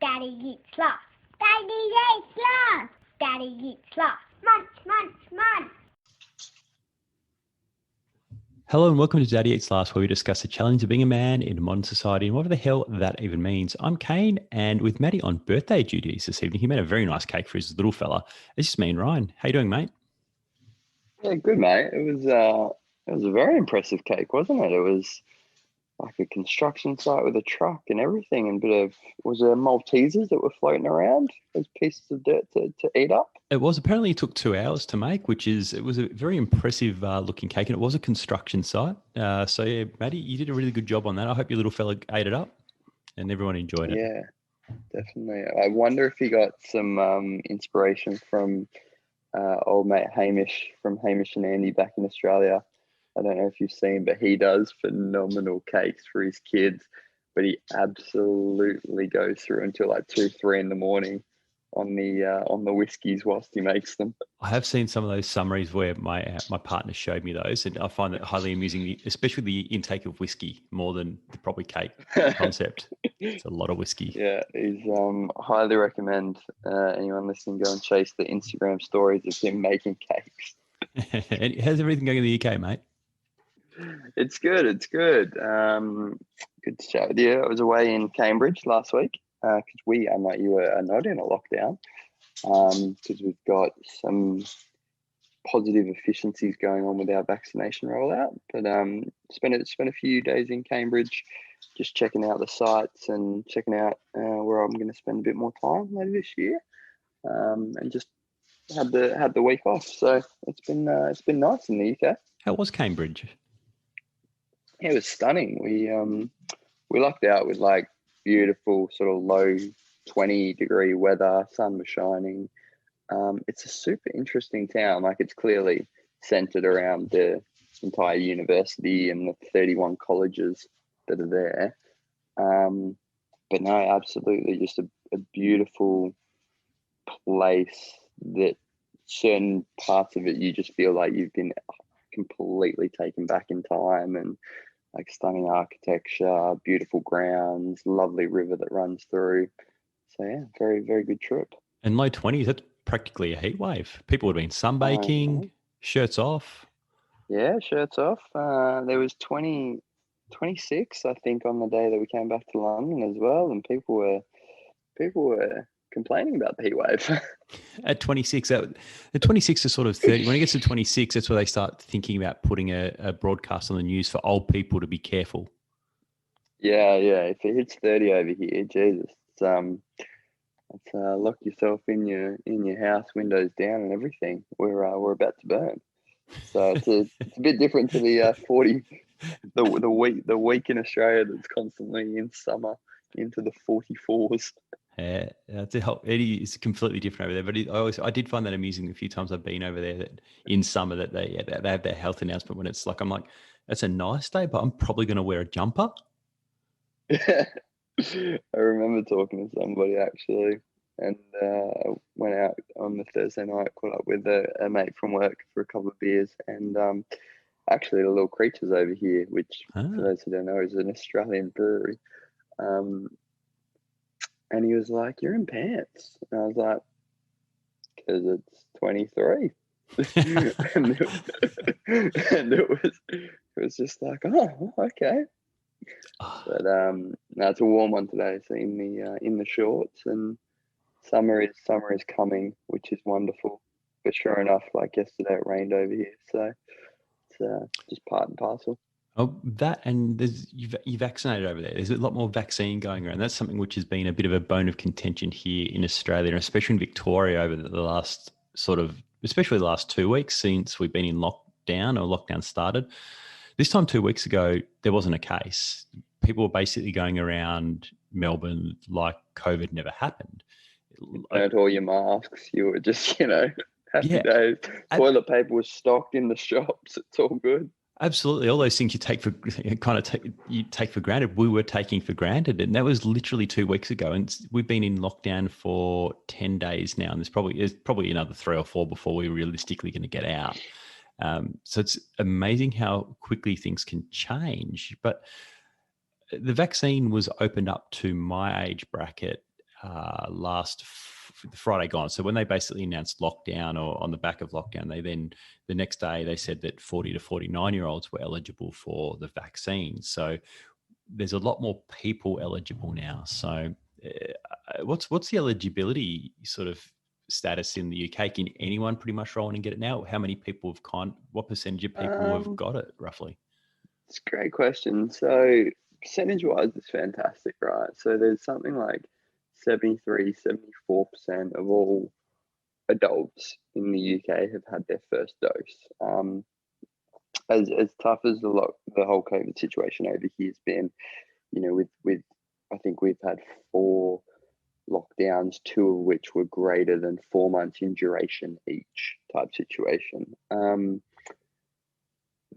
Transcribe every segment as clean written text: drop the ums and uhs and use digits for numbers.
Daddy eats lots. Daddy eats lots. Daddy eats lots. Munch, munch, munch. Hello and welcome to Daddy Eats Last, where we discuss the challenge of being a man in modern society and whatever the hell that even means. I'm Kane, and with Maddie on birthday duties this evening, he made a very nice cake for his little fella. It's just me and Ryan. How you doing, mate? Yeah, good, mate. It was a very impressive cake, wasn't it? It was like a construction site with a truck and everything, and was there Maltesers that were floating around as pieces of dirt to eat up? It was. Apparently it took 2 hours to make, it was a very impressive looking cake, and it was a construction site. So yeah, Maddie, you did a really good job on that. I hope your little fella ate it up and everyone enjoyed it. Yeah, definitely. I wonder if he got some inspiration from old mate Hamish from Hamish and Andy back in Australia. I don't know if you've seen, but he does phenomenal cakes for his kids, but he absolutely goes through until like 2-3 in the morning on the whiskies whilst he makes them. I have seen some of those summaries where my partner showed me those, and I find that highly amusing, especially the intake of whiskey more than the proper cake concept. It's a lot of whiskey. Yeah, he's highly recommend anyone listening go and chase the Instagram stories of him making cakes. And how's everything going in the UK, mate? It's good. Good to chat with you. I was away in Cambridge last week because we, unlike you, are not in a lockdown because we've got some positive efficiencies going on with our vaccination rollout. But spent a few days in Cambridge just checking out the sites and checking out where I'm going to spend a bit more time later this year, and just had the week off. So it's been nice in the UK. How was Cambridge? It was stunning. We lucked out with like beautiful sort of low 20-degree weather, sun was shining. It's a super interesting town. Like, it's clearly centered around the entire university and the 31 colleges that are there. But no, absolutely just a beautiful place that certain parts of it you just feel like you've been completely taken back in time, and like stunning architecture, beautiful grounds, lovely river that runs through. So yeah, very, very good trip. And low 20s, that's practically a heat wave. People would have been sunbaking, shirts off. Yeah, shirts off. There was 26, I think, on the day that we came back to London as well, and people were complaining about the heat wave. At 26, at 26 to sort of 30, when it gets to 26, that's where they start thinking about putting a broadcast on the news for old people to be careful. Yeah. If it hits 30 over here, Jesus, it's lock yourself in your house, windows down, and everything. We're about to burn. So it's a bit different to the 40, the week in Australia that's constantly in summer into the 44s. Yeah, it is completely different over there. But I did find that amusing a few times I've been over there, that in summer that they have their health announcement when it's like, I'm like, that's a nice day, but I'm probably going to wear a jumper. Yeah, I remember talking to somebody actually, and went out on the Thursday night, caught up with a mate from work for a couple of beers, and actually the Little Creatures over here, which for those who don't know is an Australian brewery. And he was like, "You're in pants." And I was like, "Because it's 23." and it was just like, "Oh, okay." But no, it's a warm one today. So in the shorts, and summer is coming, which is wonderful. But sure enough, like yesterday, it rained over here. So it's just part and parcel. Oh, that, and you vaccinated over there. There's a lot more vaccine going around. That's something which has been a bit of a bone of contention here in Australia, and especially in Victoria over the last especially the last 2 weeks since we've been in lockdown, or lockdown started. This time 2 weeks ago, there wasn't a case. People were basically going around Melbourne like COVID never happened. Burnt all your masks. You were just, happy days. Toilet paper was stocked in the shops. It's all good. Absolutely. All those things you take for granted, we were taking for granted. And that was literally 2 weeks ago. And we've been in lockdown for 10 days now. And there's probably another 3 or 4 before we're realistically going to get out. So it's amazing how quickly things can change. But the vaccine was opened up to my age bracket Friday gone. So when they basically announced lockdown, or on the back of lockdown, they then the next day they said that 40 to 49-year-olds were eligible for the vaccine. So there's a lot more people eligible now. So what's the eligibility sort of status in the UK? Can anyone pretty much roll in and get it now? How many people have what percentage of people have got it roughly? It's a great question. So percentage-wise, it's fantastic, right? So there's something like 73, 74% of all adults in the UK have had their first dose. As tough as the whole COVID situation over here has been, with I think we've had 4 lockdowns, 2 of which were greater than 4 months in duration each type situation.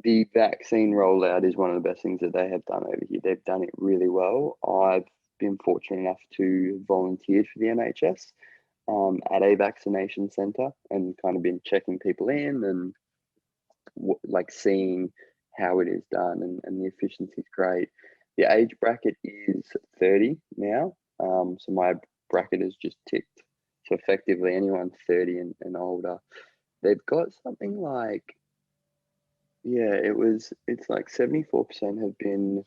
The vaccine rollout is one of the best things that they have done over here. They've done it really well. I've been fortunate enough to volunteer for the NHS at a vaccination centre, and kind of been checking people in and seeing how it is done, and the efficiency is great. The age bracket is 30 now, so my bracket has just ticked. So effectively, anyone 30 and older, they've got something like, it's like 74% have been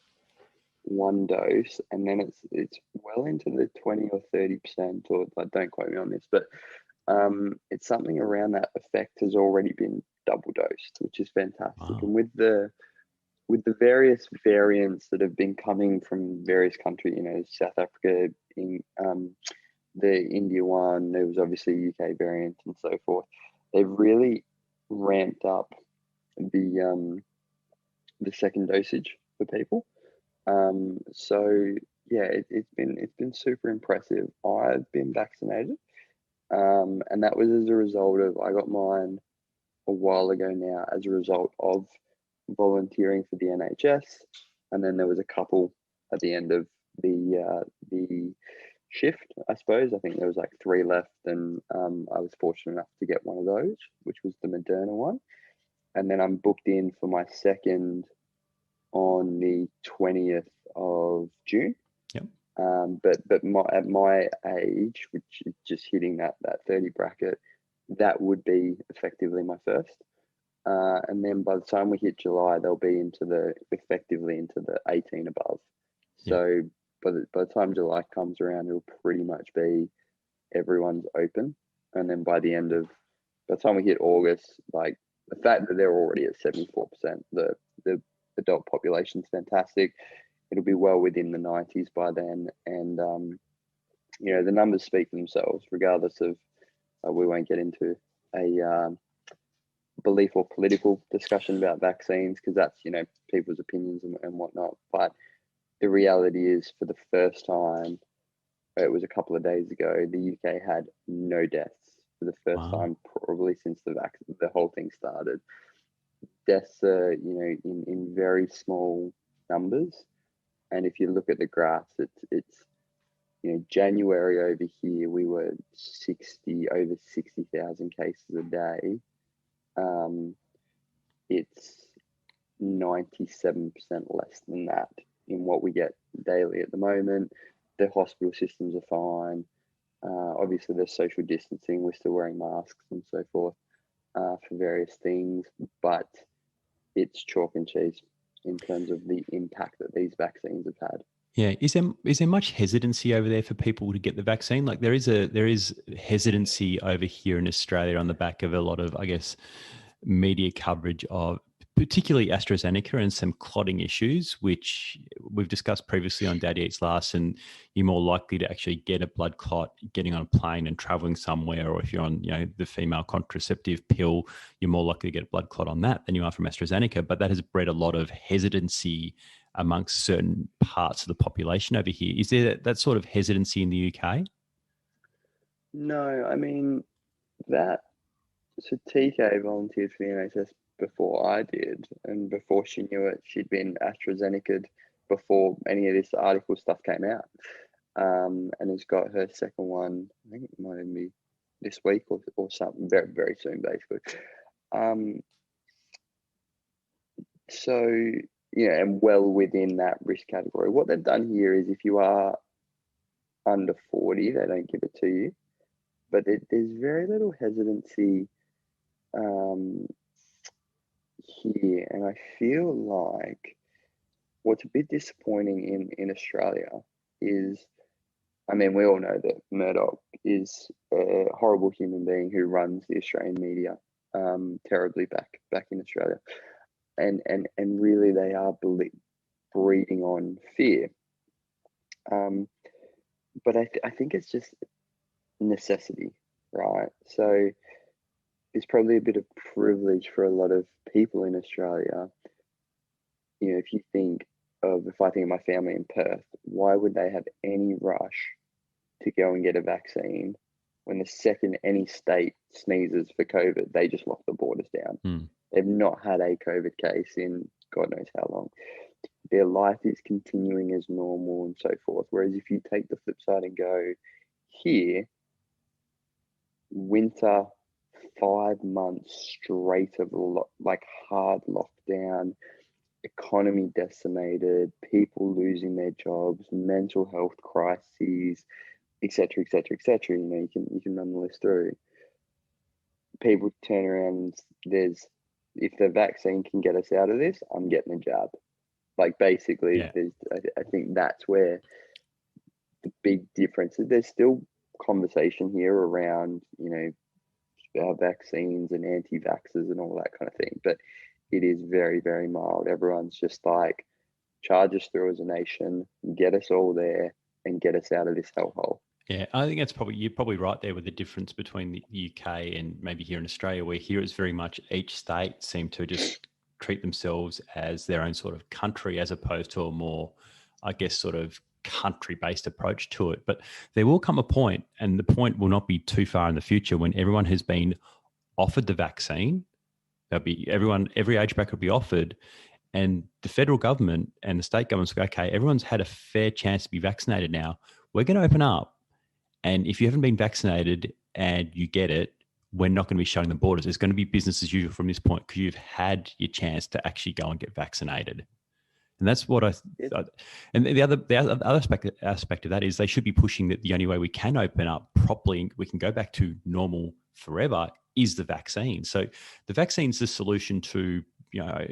1 dose, and then it's well into the 20 or 30%, or don't quote me on this, but it's something around that effect has already been double dosed, which is fantastic. Wow. And with the various variants that have been coming from various countries, South Africa, in the India one, there was obviously a UK variant and so forth. They've really ramped up the second dosage for people. So yeah, it's been super impressive. I've been vaccinated, and that was as a result of, I got mine a while ago now as a result of volunteering for the NHS, and then there was a couple at the end of the shift, I suppose. I think there was like 3 left, and I was fortunate enough to get one of those, which was the Moderna one. And then I'm booked in for my second on the 20th of June. Yep. But at my age, which is just hitting that 30 bracket, that would be effectively my first. And then by the time we hit July, they'll be effectively into the 18 above. So by the time July comes around, it'll pretty much be everyone's open. And then by the time we hit August, like, the fact that they're already at 74%, the adult population is fantastic. It'll be well within the 90s by then. And, the numbers speak for themselves, regardless of, we won't get into a belief or political discussion about vaccines, because that's, people's opinions and whatnot. But the reality is, for the first time, it was a couple of days ago, the UK had no deaths for the first time probably since the whole thing started. Deaths are, in very small numbers. And if you look at the graphs, it's January over here, we were over 60,000 cases a day. It's 97% less than that in what we get daily at the moment. The hospital systems are fine. Obviously, there's social distancing. We're still wearing masks and so forth for various things, but it's chalk and cheese in terms of the impact that these vaccines have had. Yeah, is there much hesitancy over there for people to get the vaccine? Like, there is hesitancy over here in Australia on the back of a lot of, I guess, media coverage of particularly AstraZeneca and some clotting issues, which we've discussed previously on Daddy Eats Last, and you're more likely to actually get a blood clot getting on a plane and traveling somewhere, or if you're on, the female contraceptive pill, you're more likely to get a blood clot on that than you are from AstraZeneca. But that has bred a lot of hesitancy amongst certain parts of the population over here. Is there that sort of hesitancy in the UK? No, I mean, so TK volunteered for the NHS before I did, and before she knew it, she'd been AstraZeneca before any of this article stuff came out, and has got her second one. I think it might even be this week or something, very, very soon, basically. So yeah, and well within that risk category. What they've done here is, if you are under 40, they don't give it to you. But there's very little hesitancy here, and I feel like what's a bit disappointing in Australia is, I mean, we all know that Murdoch is a horrible human being who runs the Australian media terribly back in Australia, and really they are breeding on fear. But I think it's just necessity, right? So it's probably a bit of privilege for a lot of people in Australia. You know, if you think if I think of my family in Perth, why would they have any rush to go and get a vaccine when the second any state sneezes for COVID, they just lock the borders down? They've not had a COVID case in God knows how long. Their life is continuing as normal and so forth. Whereas if you take the flip side and go, here, winter, 5 months straight of like hard lockdown, economy decimated, people losing their jobs, mental health crises, etc., etc., etc. You know, you can run the list through. People turn around and if the vaccine can get us out of this, I'm getting a jab. Like basically, I think that's where the big difference is. There's still conversation here around, you know, vaccines and anti-vaxxers and all that kind of thing, but it is very, very mild. Everyone's just like, charge us through as a nation, get us all there, and get us out of this hellhole. Yeah, I think you're probably right there with the difference between the UK and maybe here in Australia, where here it's very much each state seem to just treat themselves as their own sort of country, as opposed to a more, I guess, sort of country-based approach to it. But there will come a point, and the point will not be too far in the future, when everyone has been offered the vaccine. Every age bracket will be offered, and the federal government and the state governments will go, okay, everyone's had a fair chance to be vaccinated now. We're going to open up. And if you haven't been vaccinated and you get it, we're not going to be shutting the borders. It's going to be business as usual from this point, because you've had your chance to actually go and get vaccinated. And that's what and the other aspect of that is they should be pushing that the only way we can open up properly, we can go back to normal forever, is the vaccine. So the vaccine's the solution to, you know,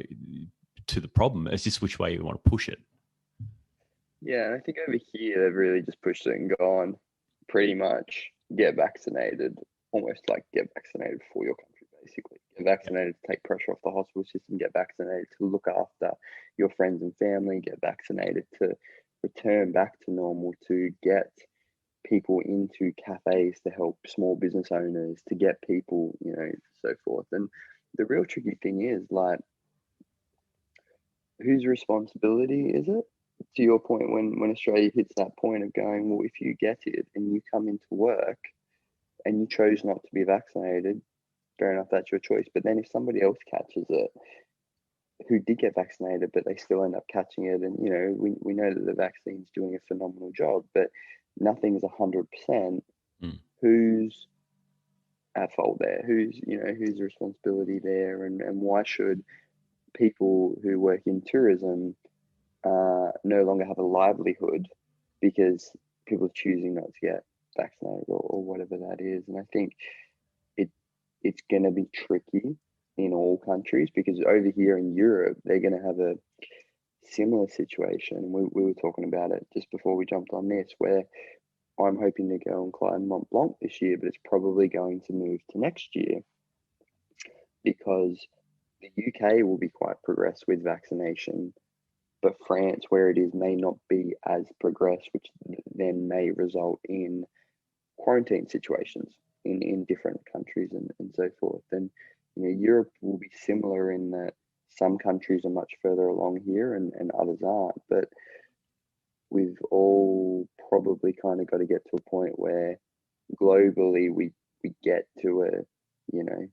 to the problem. It's just which way you want to push it. Yeah, and I think over here they've really just pushed it and gone, pretty much get vaccinated, almost like get vaccinated for your country, basically. Get vaccinated to take pressure off the hospital system, get vaccinated to look after your friends and family, get vaccinated to return back to normal, to get people into cafes, to help small business owners, to get people, you know, so forth. And the real tricky thing is, like, whose responsibility is it? To your point, when Australia hits that point of going, well, if you get it and you come into work and you chose not to be vaccinated, fair enough, that's your choice. But then if somebody else catches it who did get vaccinated, but they still end up catching it, and, you know, we know that the vaccine's doing a phenomenal job, but nothing's 100%. Who's at fault there? Who's the responsibility there? And why should people who work in tourism no longer have a livelihood because people are choosing not to get vaccinated or whatever that is? And I think it's going to be tricky in all countries, because over here in Europe, they're going to have a similar situation. We were talking about it just before we jumped on this, where I'm hoping to go and climb Mont Blanc this year, but it's probably going to move to next year, because the UK will be quite progressed with vaccination, but France, where it is, may not be as progressed, which then may result in quarantine situations in different countries and so forth. And, you know, Europe will be similar in that some countries are much further along here and others aren't. But we've all probably kind of got to get to a point where globally we get to a, you know,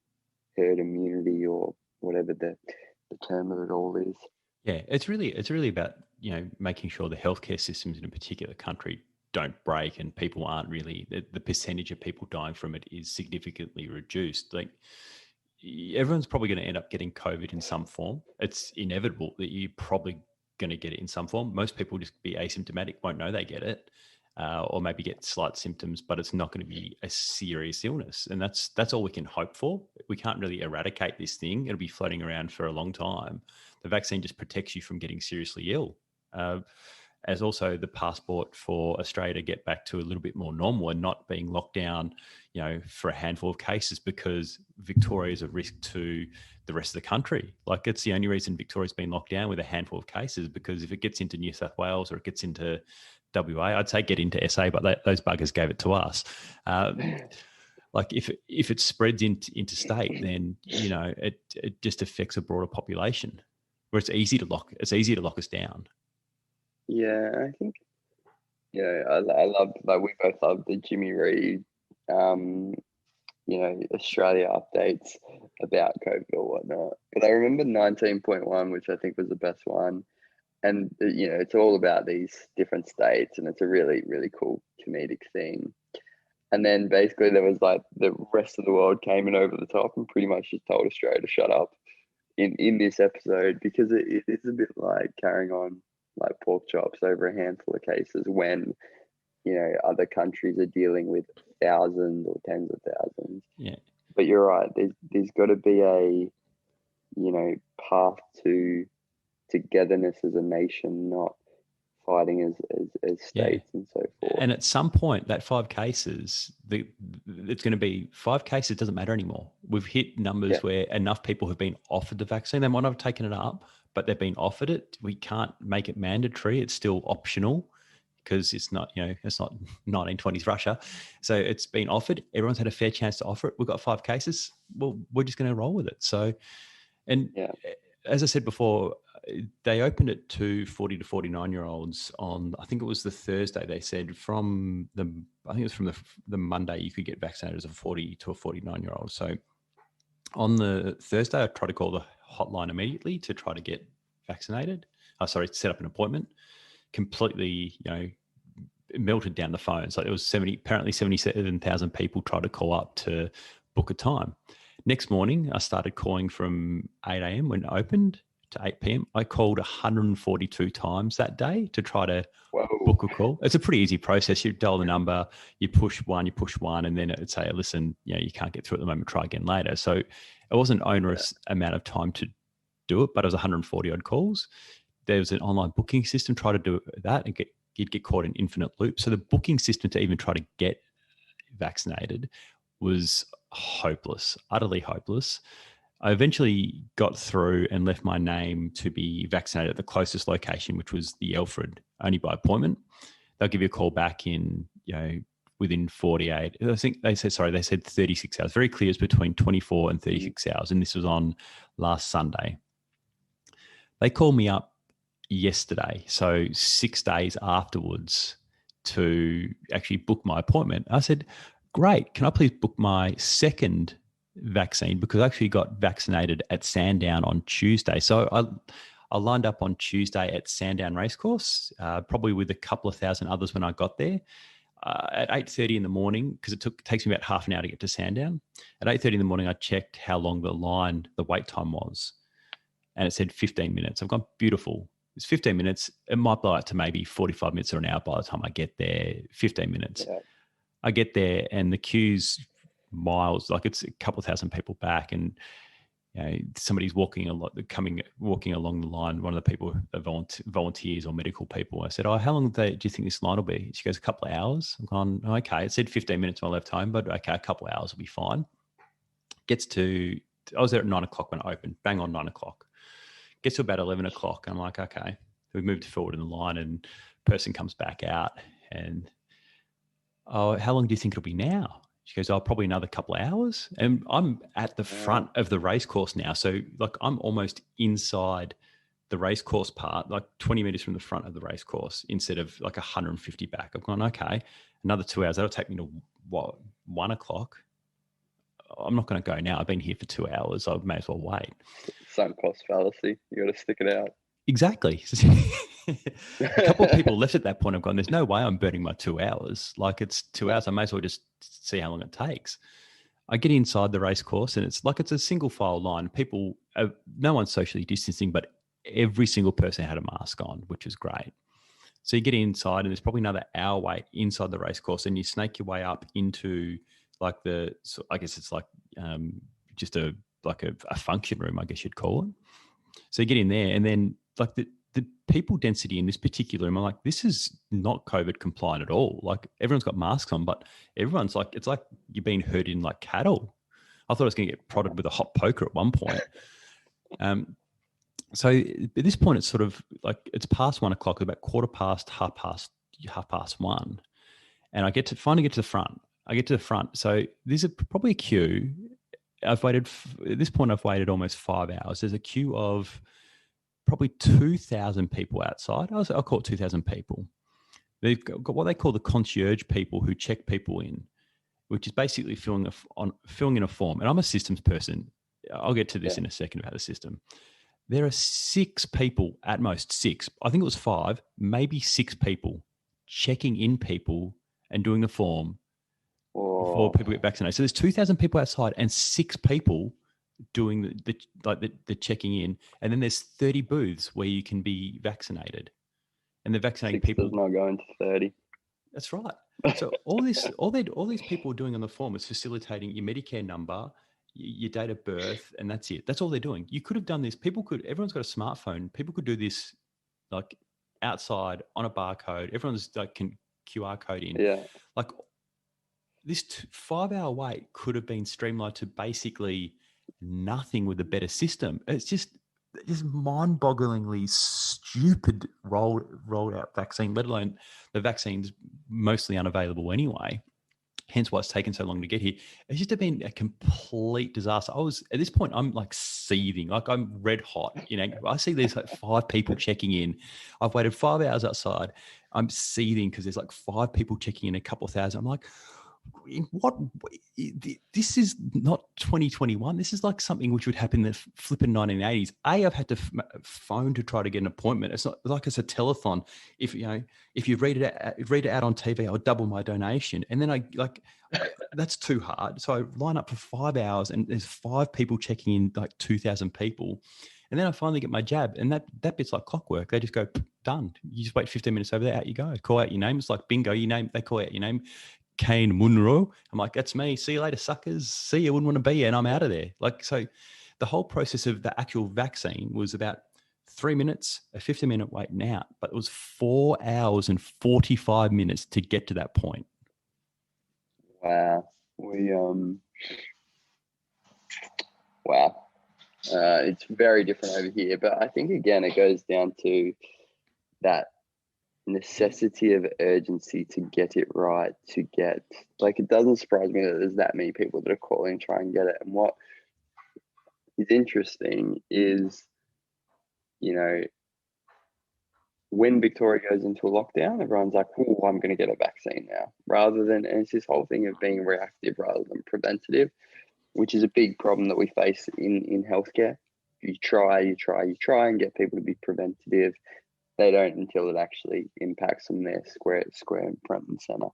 herd immunity, or whatever the term of it all is. Yeah, it's really about, you know, making sure the healthcare systems in a particular country don't break, and people aren't really, the percentage of people dying from it is significantly reduced. Like, everyone's probably going to end up getting COVID in some form. It's inevitable that you're probably going to get it in some form. Most people just be asymptomatic, won't know they get it. or maybe get slight symptoms, but it's not going to be a serious illness. And that's all we can hope for. We can't really eradicate this thing. It'll be floating around for a long time. The vaccine just protects you from getting seriously ill. As also the passport for Australia to get back to a little bit more normal and not being locked down, for a handful of cases, because Victoria is a risk to the rest of the country. Like, it's the only reason Victoria's been locked down with a handful of cases, because if it gets into New South Wales or it gets into WA, I'd say get into SA, but those buggers gave it to us. Like, if it spreads into state, then it just affects a broader population, where it's easy to lock us down. Yeah, I think, I love, like, we both love the Jimmy Reed, Australia updates about COVID or whatnot. But I remember 19.1, which I think was the best one. And, it's all about these different states, and it's a really, really cool comedic thing. And then basically there was like the rest of the world came in over the top and pretty much just told Australia to shut up in this episode, because it is a bit like carrying on like pork chops over a handful of cases when, other countries are dealing with thousands or tens of thousands. Yeah. But you're right. There's got to be a, path to togetherness as a nation, not fighting as states and so forth. And at some point, that 5 cases, it's going to be 5 cases, doesn't matter anymore. We've hit numbers where enough people have been offered the vaccine. They might not have taken it up, but they've been offered it. We can't make it mandatory. It's still optional, because it's not, it's not 1920s Russia. So it's been offered. Everyone's had a fair chance to offer it. We've got 5 cases. Well, we're just going to roll with it. So, and as I said before, they opened it to 40 to 49-year-olds on, I think it was the Thursday. They said from the Monday you could get vaccinated as a 40 to a 49-year-old. So on the Thursday, I tried to call the hotline immediately to try to get vaccinated. Set up an appointment. Completely, melted down the phones. Like, it was 77,000 people tried to call up to book a time. Next morning, I started calling from 8 a.m. when it opened to 8 p.m. I called 142 times that day to try to book a call. It's a pretty easy process. You dial the number, you push one, and then it'd say, listen, you can't get through at the moment, try again later. So it wasn't an onerous amount of time to do it, but it was 140 odd calls. There was an online booking system, try to do that, and you'd get caught in infinite loop. So the booking system to even try to get vaccinated was hopeless, utterly hopeless. I eventually got through and left my name to be vaccinated at the closest location, which was the Alfred, only by appointment. They'll give you a call back in, within 48. I think they said 36 hours. Very clear, it's between 24 and 36 hours. And this was on last Sunday. They called me up yesterday, so 6 days afterwards, to actually book my appointment. I said, great, can I please book my second vaccine, because I actually got vaccinated at Sandown on Tuesday. So I lined up on Tuesday at Sandown Racecourse, probably with a couple of thousand others when I got there. At 8:30 in the morning, because it takes me about half an hour to get to Sandown. At 8:30 in the morning, I checked how long the wait time was, and it said 15 minutes. I've gone, beautiful. It's 15 minutes. It might blow out to maybe 45 minutes or an hour by the time I get there. 15 minutes. Yeah. I get there and the queue's miles, like it's a couple of thousand people back, and somebody's walking along the line. One of the people, volunteers or medical people. I said, how long do you think this line will be? She goes, a couple of hours. I'm going, okay. It said 15 minutes when I left home, but okay, a couple of hours will be fine. I was there at 9 o'clock when it opened, bang on 9 o'clock. Gets to about 11 o'clock. I'm like, okay. We moved forward in the line, and person comes back out and, how long do you think it'll be now? She goes, probably another couple of hours. And I'm at the front of the race course now. So like I'm almost inside the race course part, like 20 meters from the front of the race course instead of like 150 back. I've gone, okay, another 2 hours. That'll take me to 1 o'clock. I'm not going to go now. I've been here for 2 hours. I may as well wait. Sunk cost fallacy. You got to stick it out. Exactly. A couple of people left at that point. I've gone, there's no way I'm burning my 2 hours. Like it's 2 hours. I may as well just see how long it takes. I get inside the race course and it's a single file line. People, no one's socially distancing, but every single person had a mask on, which is great. So you get inside, and there's probably another hour wait inside the race course, and you snake your way up into like I guess it's like just a function room, I guess you'd call it. So you get in there, and then like the people density in this particular room, I'm like, this is not COVID compliant at all. Like everyone's got masks on, but everyone's like, it's like you're being herded in like cattle. I thought I was going to get prodded with a hot poker at one point. So at this point, it's sort of like it's past 1 o'clock, about half past one, and I finally get to the front. I get to the front, so there's probably a queue. At this point, I've waited almost 5 hours. There's a queue of probably 2,000 people outside. I'll call it 2,000 people. They've got what they call the concierge people who check people in, which is basically filling in a form. And I'm a systems person. I'll get to this in a second about the system. There are 6 people, at most 6. I think it was 5, maybe 6 people checking in people and doing the form before people get vaccinated. So there's 2,000 people outside and 6 people doing the checking in, and then there's 30 booths where you can be vaccinated, and they're vaccinating 6 people. does not go into 30. That's right. So all these people are doing on the form is facilitating your Medicare number, your date of birth, and that's it. That's all they're doing. You could have done this. Everyone's got a smartphone. People could do this like outside on a barcode. Everyone's like can QR code in. Yeah. Like this 5-hour wait could have been streamlined to basically nothing with a better system. It's just mind-bogglingly stupid rolled out vaccine, let alone the vaccine's mostly unavailable anyway. Hence why it's taken so long to get here. It's just been a complete disaster. At this point, I'm like seething, like I'm red hot. You know, I see there's like 5 people checking in. I've waited 5 hours outside. I'm seething because there's like 5 people checking in, a couple thousand. I'm like, what? This is not 2021. This is like something which would happen in the flipping 1980s. I've had to phone to try to get an appointment. It's not like it's a telethon. If you read it out on TV, I'll double my donation. And then that's too hard. So I line up for 5 hours, and there's 5 people checking in, like 2,000 people. And then I finally get my jab, and that bit's like clockwork. They just go, done. You just wait 15 minutes over there, out you go. Call out your name. It's like bingo. They call out your name. Kane Munro. I'm like, that's me. See you later, suckers. See you. Wouldn't want to be here. And I'm out of there. Like, so the whole process of the actual vaccine was about 3 minutes, a 15-minute wait and out, but it was 4 hours and 45 minutes to get to that point. Wow. Wow. It's very different over here, but I think again, it goes down to that necessity of urgency to get it right, it doesn't surprise me that there's that many people that are calling to try and get it. And what is interesting is, when Victoria goes into a lockdown, everyone's like, oh, I'm going to get a vaccine now, and it's this whole thing of being reactive rather than preventative, which is a big problem that we face in healthcare. You try and get people to be preventative. They don't until it actually impacts them there square in front and center.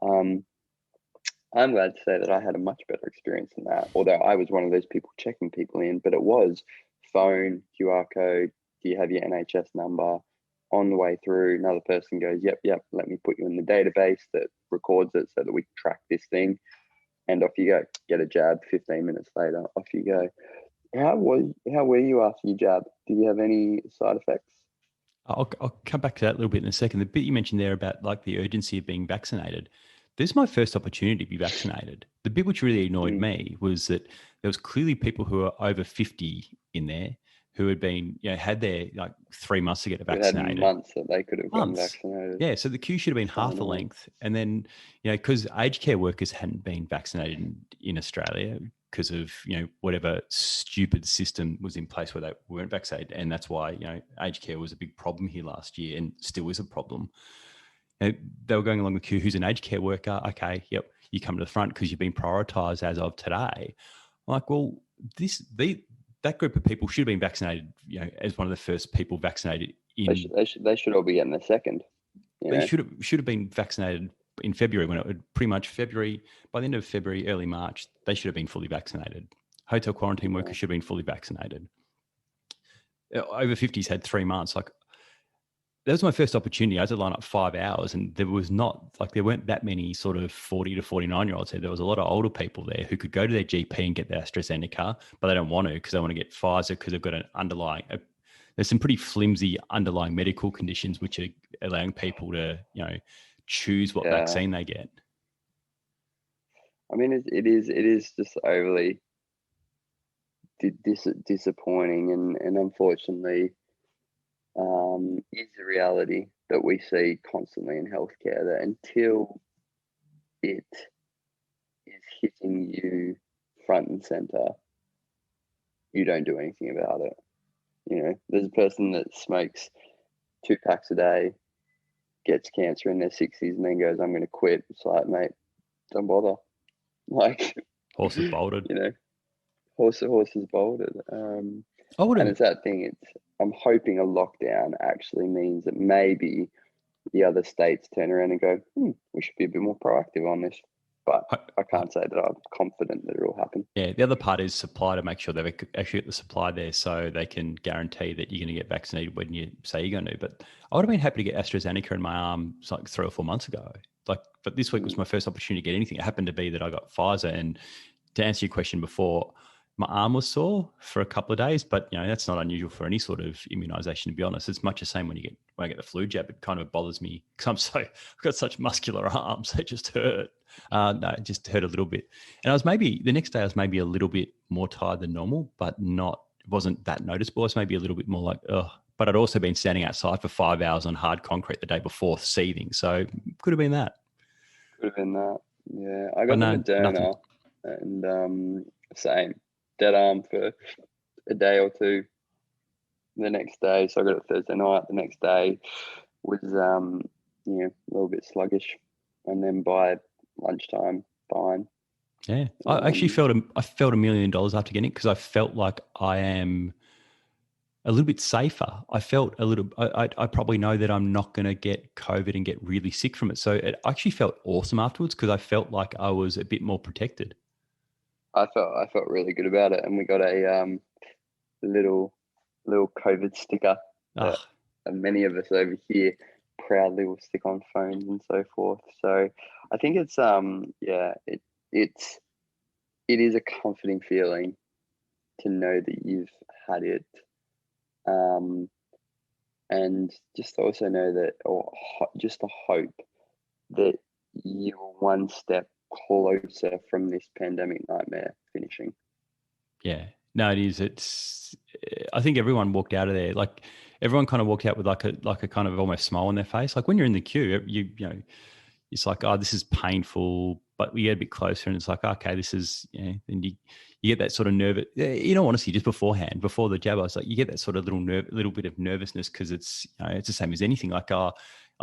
I'm glad to say that I had a much better experience than that, although I was one of those people checking people in, but it was phone, QR code, do you have your NHS number? On the way through, another person goes, yep, let me put you in the database that records it so that we can track this thing. And off you go. Get a jab, 15 minutes later, off you go. How were you after your jab? Did you have any side effects? I'll come back to that a little bit in a second. The bit you mentioned there about like the urgency of being vaccinated. This is my first opportunity to be vaccinated. The bit which really annoyed me was that there was clearly people who are over 50 in there who had been, had their 3 months to get vaccinated. Had months that they could have gotten vaccinated. Yeah, so the queue should have been half the length. And then, because aged care workers hadn't been vaccinated in Australia because of, whatever stupid system was in place where they weren't vaccinated. And that's why, aged care was a big problem here last year and still is a problem. They were going along the queue, who's an aged care worker? Okay, yep, you come to the front because you've been prioritised as of today. I'm like, well, that group of people should have been vaccinated, as one of the first people vaccinated. They should all be getting their second. They should have been vaccinated in February, when it would pretty much by the end of February, early March, they should have been fully vaccinated. Hotel quarantine workers should have been fully vaccinated. Over 50s had 3 months. Like, that was my first opportunity. I had to line up 5 hours, and there weren't that many sort of 40 to 49-year-olds there. There was a lot of older people there who could go to their GP and get their AstraZeneca, but they don't want to because they want to get Pfizer because they've got an there's some pretty flimsy underlying medical conditions which are allowing people to, choose what vaccine they get. I mean, it is just overly disappointing, and unfortunately, is the reality that we see constantly in healthcare, that until it is hitting you front and center, you don't do anything about it. There's a person that smokes 2 packs a day, gets cancer in their 60s, and then goes, "I'm going to quit." It's like, mate, don't bother. Like, Horses bolted. Horses bolted. And it's that thing. I'm hoping a lockdown actually means that maybe the other states turn around and go, we should be a bit more proactive on this. But I can't say that I'm confident that it'll happen. Yeah, the other part is supply, to make sure they've actually got the supply there so they can guarantee that you're going to get vaccinated when you say you're going to. But I would have been happy to get AstraZeneca in my arm like 3 or 4 months ago. But this week was my first opportunity to get anything. It happened to be that I got Pfizer. And to answer your question before, my arm was sore for a couple of days, but that's not unusual for any sort of immunization, to be honest. It's much the same when I get the flu jab. It kind of bothers me because I've got such muscular arms. They just hurt. No, it just hurt a little bit. And the next day I was maybe a little bit more tired than normal, but it wasn't that noticeable. I was maybe a little bit more like, ugh. But I'd also been standing outside for 5 hours on hard concrete the day before, seething. So could have been that. Could have been that. Yeah. I got the Moderna, and same. Dead arm for a day or two. The next day, so I got it Thursday night. The next day was a little bit sluggish, and then by lunchtime, fine. Yeah, I actually felt $1 million after getting it because I felt like I am a little bit safer. I felt I probably know that I'm not going to get COVID and get really sick from it. So it actually felt awesome afterwards because I felt like I was a bit more protected. I felt really good about it, and we got a little COVID sticker that many of us over here proudly will stick on phones and so forth. So I think it's it is a comforting feeling to know that you've had it, and just also know that, or just a hope that you're one step closer from this pandemic nightmare finishing. Yeah, no, it is. I think everyone walked out of there, like everyone kind of walked out with like a kind of almost smile on their face. Like when you're in the queue, it's like, oh, this is painful, but we get a bit closer and it's like, okay, this is, and you get that sort of nervous, honestly, just beforehand, before the jab, I was like, you get that sort of little bit of nervousness because it's, it's the same as anything. Like, I've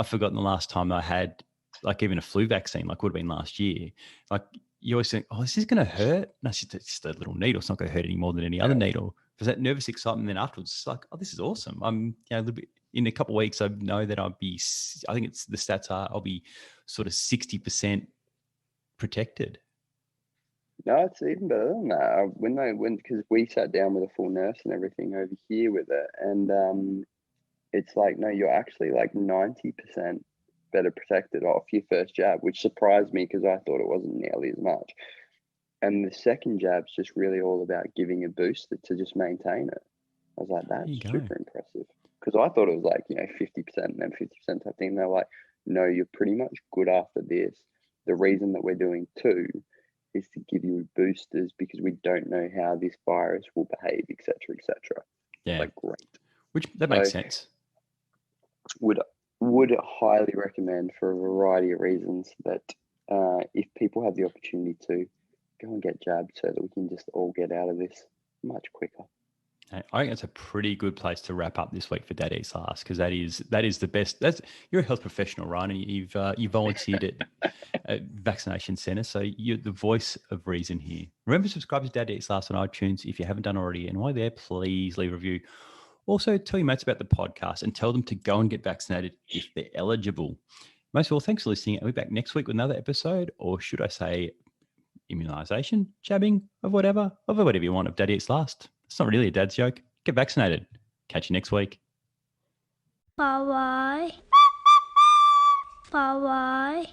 forgotten the last time I had like even a flu vaccine, like would have been last year. Like you always think, oh, is this going to hurt? No, it's just a little needle. It's not going to hurt any more than any other needle. There's that nervous excitement. Then afterwards, it's like, oh, this is awesome. I'm a little bit, in a couple of weeks, I know that I think it's the stats are, I'll be sort of 60% protected. No, it's even better than that. Because we sat down with a full nurse and everything over here with it, and it's like, no, you're actually like 90% better protected off your first jab, which surprised me because I thought it wasn't nearly as much. And the second jab's just really all about giving a boost to just maintain it. I was like, that's super impressive. Because I thought it was like, 50% and then 50% type thing. They're like, no, you're pretty much good after this. The reason that we're doing 2 is to give you boosters because we don't know how this virus will behave, etc., etc. Yeah. Like, great. That makes sense. Would highly recommend for a variety of reasons that if people have the opportunity to go and get jabbed so that we can just all get out of this much quicker. I think that's a pretty good place to wrap up this week for Dad Eats Last, because that is the best. You're a health professional, Ryan, and you volunteered at vaccination centre, so you're the voice of reason here. Remember to subscribe to Dad Eats Last on iTunes if you haven't done already, and while you're there, please leave a review. Also, tell your mates about the podcast and tell them to go and get vaccinated if they're eligible. Most of all, thanks for listening. I'll be back next week with another episode, or should I say immunisation, jabbing, of whatever you want of Dad Eats Last. It's not really a dad's joke. Get vaccinated. Catch you next week. Bye bye. Bye bye.